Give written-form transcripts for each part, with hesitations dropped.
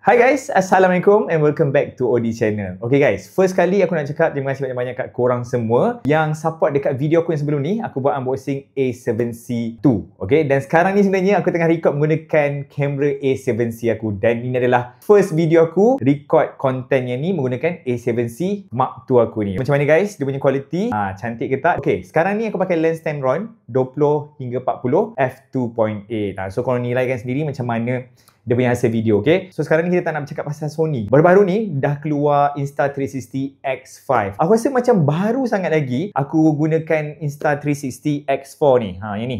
Hi guys, Assalamualaikum and welcome back to OD Channel. Okay guys, first kali aku nak cakap terima kasih banyak-banyak kat korang semua yang support dekat video aku yang sebelum ni. Aku buat unboxing A7C II. Okay, dan sekarang ni sebenarnya aku tengah record menggunakan kamera A7C aku. Dan ini adalah first video aku record kontennya ni menggunakan A7C Mark II aku ni. Macam mana guys, dia punya quality? Cantik ke tak? Okay, sekarang ni aku pakai lens Tamron 20 hingga 40 f2.8. So korang nilaikan sendiri macam mana dia punya hasil video, okay? So sekarang ni kita tak nak bercakap pasal Sony. Baru-baru ni dah keluar Insta360 X5. Aku rasa macam baru sangat lagi aku gunakan Insta360 X4 ni. Yang ni.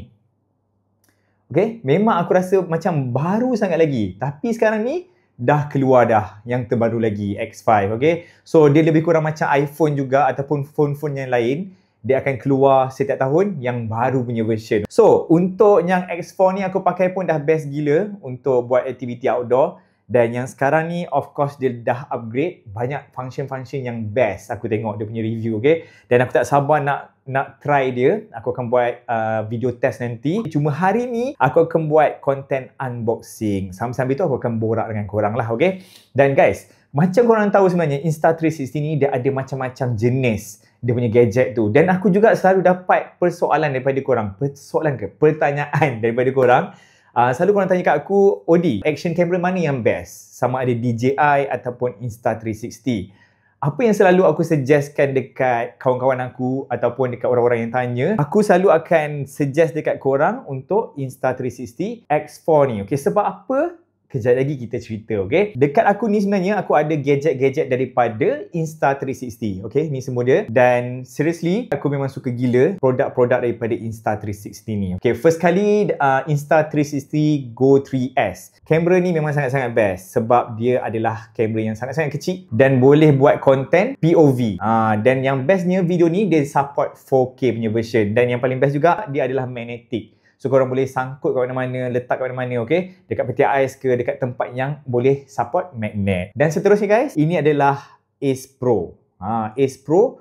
Okay? Memang aku rasa macam baru sangat lagi. Tapi sekarang ni dah keluar dah yang terbaru lagi X5, okay? So dia lebih kurang macam iPhone juga ataupun phone-phone yang lain. Dia akan keluar setiap tahun yang baru punya version. So, untuk yang X4 ni aku pakai pun dah best gila untuk buat aktiviti outdoor. Dan yang sekarang ni, of course, dia dah upgrade. Banyak function-function yang best aku tengok dia punya review, okay? Dan aku tak sabar nak try dia. Aku akan buat video test nanti. Cuma hari ni, aku akan buat content unboxing. Sambil-sambil tu aku akan borak dengan korang lah, okay? Dan guys, macam korang tahu sebenarnya, Insta360 ni dia ada macam-macam jenis dia punya gadget tu. Dan aku juga selalu dapat persoalan daripada korang. Pertanyaan daripada korang. Selalu korang tanya kat aku, Odi, action camera mana yang best? Sama ada DJI ataupun Insta360. Apa yang selalu aku suggestkan dekat kawan-kawan aku ataupun dekat orang-orang yang tanya, aku selalu akan suggest dekat korang untuk Insta360 X4 ni. Okay, sebab apa? Kejap lagi kita cerita, okay? Dekat aku ni sebenarnya aku ada gadget-gadget daripada Insta360, okay? Ni semua dia. Dan seriously, aku memang suka gila produk-produk daripada Insta360 ni. Okay, first kali Insta360 Go 3S. Kamera ni memang sangat-sangat best sebab dia adalah kamera yang sangat-sangat kecil dan boleh buat konten POV. Dan yang bestnya video ni dia support 4K punya version. Dan yang paling best juga, dia adalah magnetic. So korang boleh sangkut kat mana-mana, letak kat mana-mana, okay? Dekat peti ais ke, dekat tempat yang boleh support magnet. Dan seterusnya guys, ini adalah Ace Pro. Ace Pro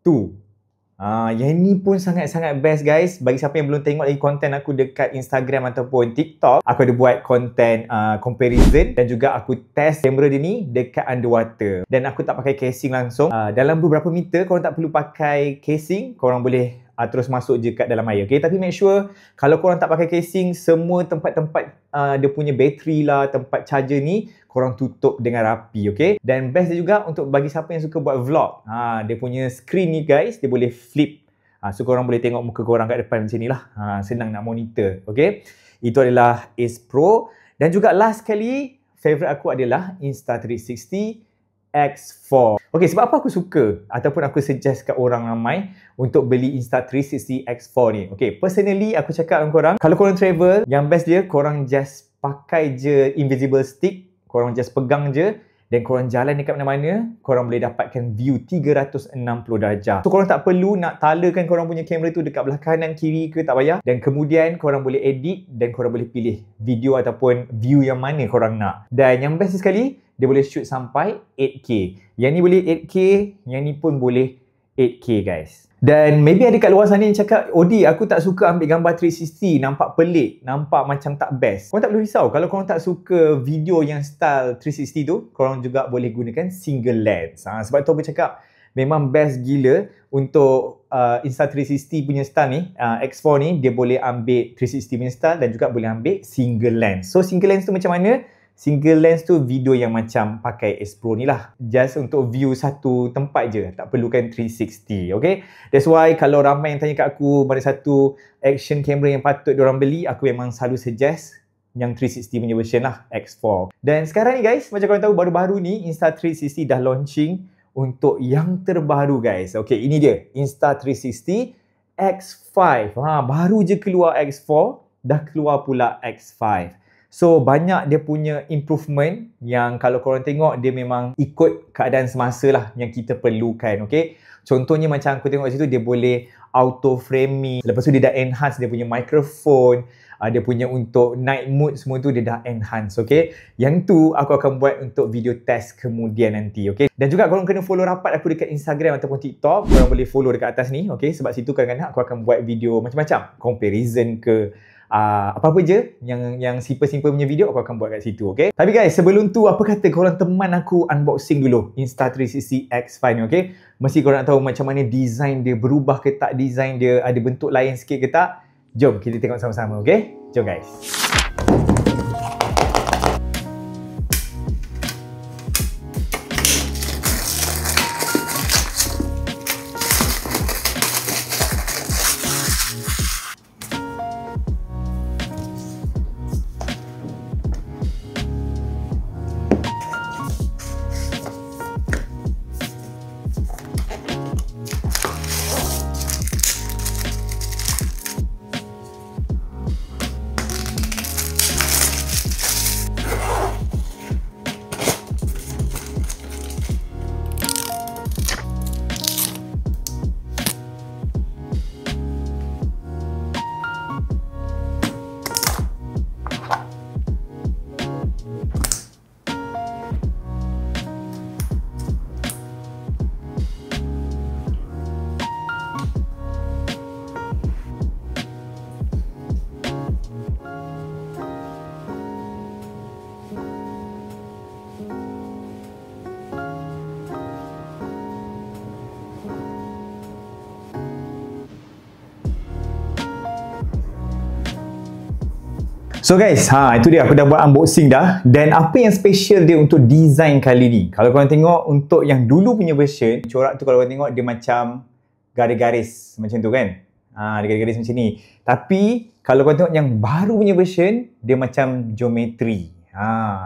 2. Yang ni pun sangat-sangat best guys. Bagi siapa yang belum tengok lagi konten aku dekat Instagram ataupun TikTok, aku ada buat konten comparison dan juga aku test kamera dia ni dekat underwater. Dan aku tak pakai casing langsung. Dalam beberapa meter, korang tak perlu pakai casing. Korang boleh terus masuk je kat dalam air, okay? Tapi make sure kalau korang tak pakai casing, semua tempat-tempat dia punya bateri lah, tempat charger ni korang tutup dengan rapi, okay? Dan best dia juga untuk bagi siapa yang suka buat vlog. Dia punya screen ni guys, dia boleh flip. So korang boleh tengok muka korang kat depan macam ni lah. Senang nak monitor, okay? Itu adalah Ace Pro. Dan juga last kali, favourite aku adalah Insta360 X4. Okay, sebab apa aku suka ataupun aku suggest kat orang ramai untuk beli Insta360 X4 ni? Okay, personally aku cakap dengan korang, kalau korang travel, yang best dia korang just pakai je invisible stick, korang just pegang je dan korang jalan dekat mana-mana, korang boleh dapatkan view 360 darjah. So korang tak perlu nak talakan korang punya kamera tu dekat belah kanan, kiri ke, tak payah. Dan kemudian korang boleh edit dan korang boleh pilih video ataupun view yang mana korang nak. Dan yang best sekali, dia boleh shoot sampai 8K. Yang ni boleh 8K, yang ni pun boleh 8K guys. Dan maybe ada kat luar sana yang cakap, Odi, aku tak suka ambil gambar 360, nampak pelik, nampak macam tak best. Korang tak perlu risau. Kalau korang tak suka video yang style 360 tu, korang juga boleh gunakan single lens. Sebab tu aku cakap, memang best gila untuk Insta360 punya style ni, X4 ni, dia boleh ambil 360 punya style dan juga boleh ambil single lens. So single lens tu macam mana? Single lens tu video yang macam pakai Ace Pro ni lah. Just untuk view satu tempat je. Tak perlukan 360. Okay? That's why kalau ramai yang tanya kat aku mana satu action camera yang patut diorang beli, aku memang selalu suggest yang 360 punya version lah, X4. Dan sekarang ni guys, macam korang tahu baru-baru ni Insta360 dah launching untuk yang terbaru guys. Okay, ini dia. Insta360 X5. Baru je keluar X4, dah keluar pula X5. So banyak dia punya improvement yang kalau korang tengok dia memang ikut keadaan semasa lah yang kita perlukan, okay? Contohnya macam aku tengok kat situ dia boleh auto framing. Lepas tu dia dah enhance dia punya microphone, dia punya untuk night mode semua tu dia dah enhance, okay? Yang tu aku akan buat untuk video test kemudian nanti, okay? Dan juga korang kena follow rapat aku dekat Instagram ataupun TikTok. Korang boleh follow dekat atas ni, okay? Sebab situ kadang-kadang aku akan buat video macam-macam, comparison ke, apa-apa je yang simple-simple punya video aku akan buat kat situ, okay? Tapi guys, sebelum tu apa kata korang teman aku unboxing dulu Insta360 X5 ni, okay? Mesti korang nak tahu macam mana design dia, berubah ke tak design dia, ada bentuk lain sikit ke tak. Jom kita tengok sama-sama, okay? Jom guys. So guys, itu dia, aku dah buat unboxing dah. Dan apa yang special dia untuk design kali ni, kalau korang tengok untuk yang dulu punya version, corak tu kalau korang tengok dia macam garis-garis macam tu kan. Dia garis-garis macam ni. Tapi kalau korang tengok yang baru punya version, dia macam geometri.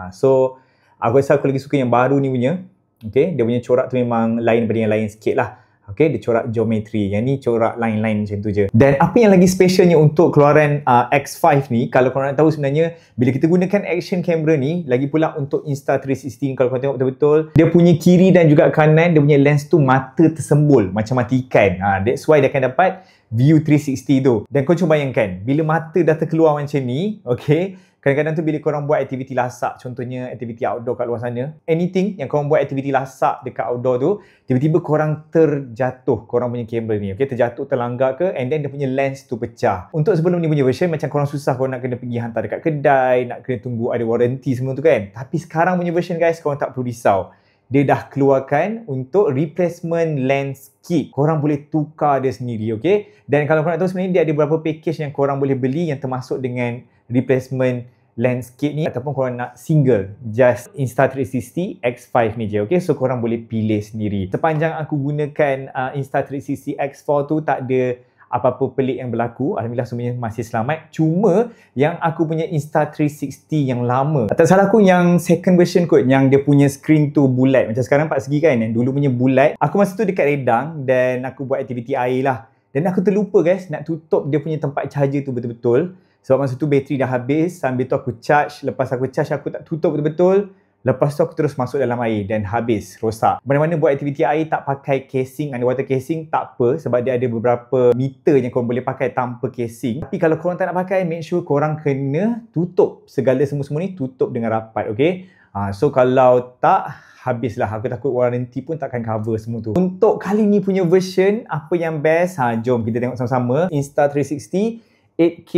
So aku rasa aku lagi suka yang baru ni punya. Okay, dia punya corak tu memang lain daripada yang lain sikit lah. Okay, dia corak geometri. Yang ni corak line-line macam tu je. Dan apa yang lagi specialnya untuk keluaran X5 ni, kalau korang nak tahu sebenarnya, bila kita gunakan action camera ni, lagi pula untuk Insta360 ni, kalau korang tengok betul-betul, dia punya kiri dan juga kanan, dia punya lens tu mata tersembul macam mata ikan. That's why dia akan dapat view 360 tu. Dan korang cuba bayangkan, bila mata dah terkeluar macam ni, okay, kadang-kadang tu bila korang buat aktiviti lasak, contohnya aktiviti outdoor kat luar sana, anything yang korang buat aktiviti lasak dekat outdoor tu, tiba-tiba korang terjatuh korang punya kamera ni, okay, terjatuh, terlanggar ke, and then dia punya lens tu pecah. Untuk sebelum ni punya version, macam korang susah, korang nak kena pergi hantar dekat kedai, nak kena tunggu ada warranty semua tu kan. Tapi sekarang punya version guys, korang tak perlu risau. Dia dah keluarkan untuk replacement lens kit. Korang boleh tukar dia sendiri, okay? Dan kalau korang nak tahu sebenarnya dia ada beberapa package yang korang boleh beli yang termasuk dengan replacement lens kit ni, ataupun korang nak single just Insta360 X5 ni je, okay? So korang boleh pilih sendiri. Sepanjang aku gunakan Insta360 X4 tu tak ada apa-apa pelik yang berlaku. Alhamdulillah semuanya masih selamat. Cuma yang aku punya Insta360 yang lama, tak salah aku yang second version kot, yang dia punya screen tu bulat macam sekarang 4 segi kan, yang dulu punya bulat. Aku masa tu dekat Redang dan aku buat aktiviti air lah, dan aku terlupa guys nak tutup dia punya tempat charger tu betul-betul. Sebab masa tu bateri dah habis, sambil tu aku charge. Lepas aku charge, aku tak tutup betul-betul. Lepas tu aku terus masuk dalam air dan habis, rosak. Mana-mana buat aktiviti air tak pakai casing, underwater casing, tak apa. Sebab dia ada beberapa meter yang korang boleh pakai tanpa casing. Tapi kalau korang tak nak pakai, make sure korang kena tutup segala semua-semua ni, tutup dengan rapat, okay? So kalau tak, habislah. Aku takut warranty pun takkan cover semua tu. Untuk kali ni punya version, apa yang best? Jom kita tengok sama-sama. Insta360 8K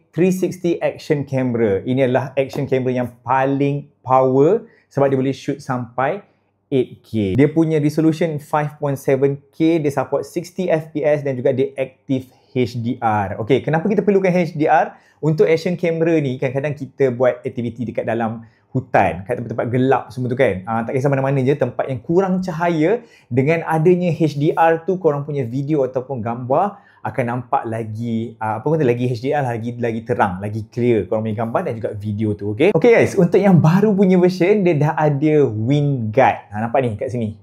360 action camera. Ini adalah action camera yang paling power sebab dia boleh shoot sampai 8K. Dia punya resolution 5.7K, dia support 60 FPS dan juga dia active HDR. Okay, kenapa kita perlukan HDR? Untuk action camera ni, kadang-kadang kita buat aktiviti dekat dalam hutan, kat tempat-tempat gelap semua tu kan. Tak kisah mana-mana je, tempat yang kurang cahaya, dengan adanya HDR tu, korang punya video ataupun gambar akan nampak lagi lagi HDR, lagi terang, lagi clear korang punya gambar dan juga video tu, okay? Okay guys, untuk yang baru punya version, dia dah ada wind guard. Nampak ni kat sini.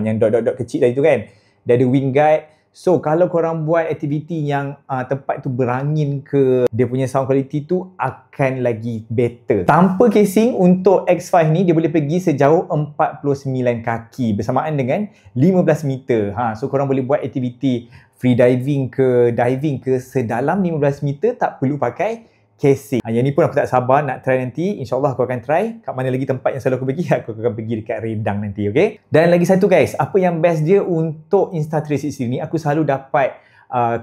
Yang dot-dot kecil tadi tu kan. Dia ada wind guard. So kalau korang buat aktiviti yang tempat tu berangin ke, dia punya sound quality tu akan lagi better. Tanpa casing, untuk X5 ni dia boleh pergi sejauh 49 kaki bersamaan dengan 15 meter. So korang boleh buat aktiviti free diving ke, diving ke sedalam 15 meter tak perlu pakai casing. Yang ni pun aku tak sabar nak try nanti. InsyaAllah aku akan try. Kat mana lagi tempat yang selalu aku pergi, aku akan pergi dekat Redang nanti, okay? Dan lagi satu guys, apa yang best dia untuk Insta360 ni, aku selalu dapat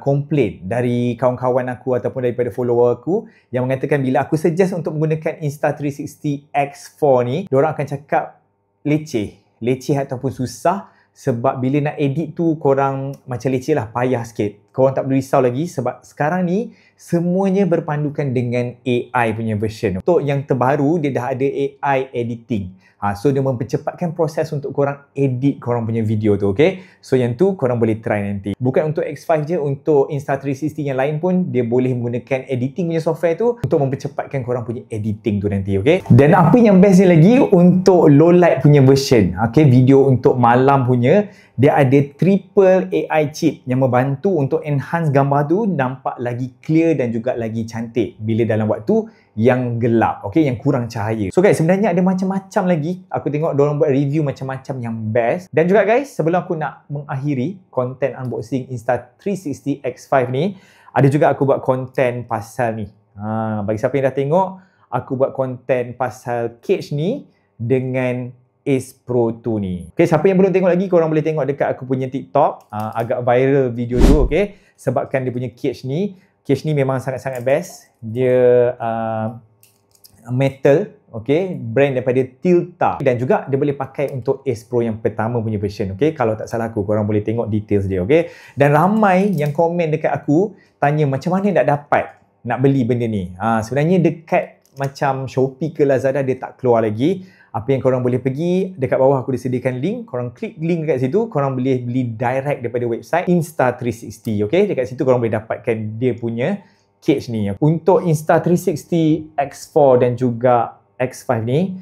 komplain dari kawan-kawan aku ataupun daripada follower aku yang mengatakan bila aku suggest untuk menggunakan Insta360 X4 ni, diorang akan cakap leceh ataupun susah, sebab bila nak edit tu korang macam leceh lah, payah sikit. Korang tak perlu risau lagi sebab sekarang ni semuanya berpandukan dengan AI punya version. Untuk yang terbaru, dia dah ada AI editing. So dia mempercepatkan proses untuk korang edit korang punya video tu, okay? So yang tu korang boleh try nanti. Bukan untuk X5 je, untuk Insta360 yang lain pun dia boleh menggunakan editing punya software tu untuk mempercepatkan korang punya editing tu nanti, okay? Dan apa yang bestnya lagi, untuk low light punya version, okay? Video untuk malam punya, dia ada triple AI chip yang membantu untuk enhance gambar tu nampak lagi clear dan juga lagi cantik bila dalam waktu yang gelap, okay, yang kurang cahaya. So guys, sebenarnya ada macam-macam lagi. Aku tengok diorang buat review macam-macam yang best. Dan juga guys, sebelum aku nak mengakhiri konten unboxing Insta360 X5 ni, ada juga aku buat konten pasal ni. Bagi siapa yang dah tengok, aku buat konten pasal cage ni dengan Ace Pro 2 ni. Okay, siapa yang belum tengok lagi, korang boleh tengok dekat aku punya TikTok. Agak viral video tu, okay, sebabkan dia punya cage ni. Case ni memang sangat-sangat best. Dia metal, okay, brand daripada Tilta, dan juga dia boleh pakai untuk Ace Pro yang pertama punya version, okay. Kalau tak salah aku, korang boleh tengok details dia, okay. Dan ramai yang komen dekat aku tanya macam mana nak beli benda ni. Sebenarnya dekat macam Shopee ke Lazada dia tak keluar lagi. Apa yang korang boleh pergi, dekat bawah aku disediakan link, korang klik link dekat situ, korang boleh beli direct daripada website Insta360, okay? Dekat situ korang boleh dapatkan dia punya cage ni. Untuk Insta360 X4 dan juga X5 ni,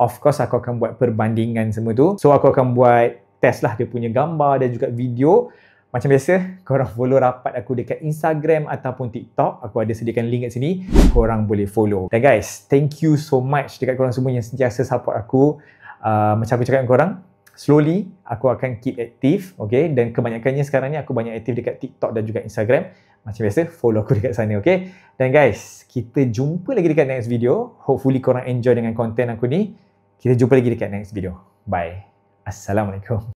of course aku akan buat perbandingan semua tu. So aku akan buat test lah dia punya gambar dan juga video. Macam biasa, korang follow rapat aku dekat Instagram ataupun TikTok. Aku ada sediakan link kat sini. Korang boleh follow. Dan guys, thank you so much dekat korang semua yang sentiasa support aku. Macam aku cakap dengan korang, slowly aku akan keep aktif, okay? Dan kebanyakannya sekarang ni aku banyak aktif dekat TikTok dan juga Instagram. Macam biasa, follow aku dekat sana, okay? Dan guys, kita jumpa lagi dekat next video. Hopefully korang enjoy dengan konten aku ni. Kita jumpa lagi dekat next video. Bye. Assalamualaikum.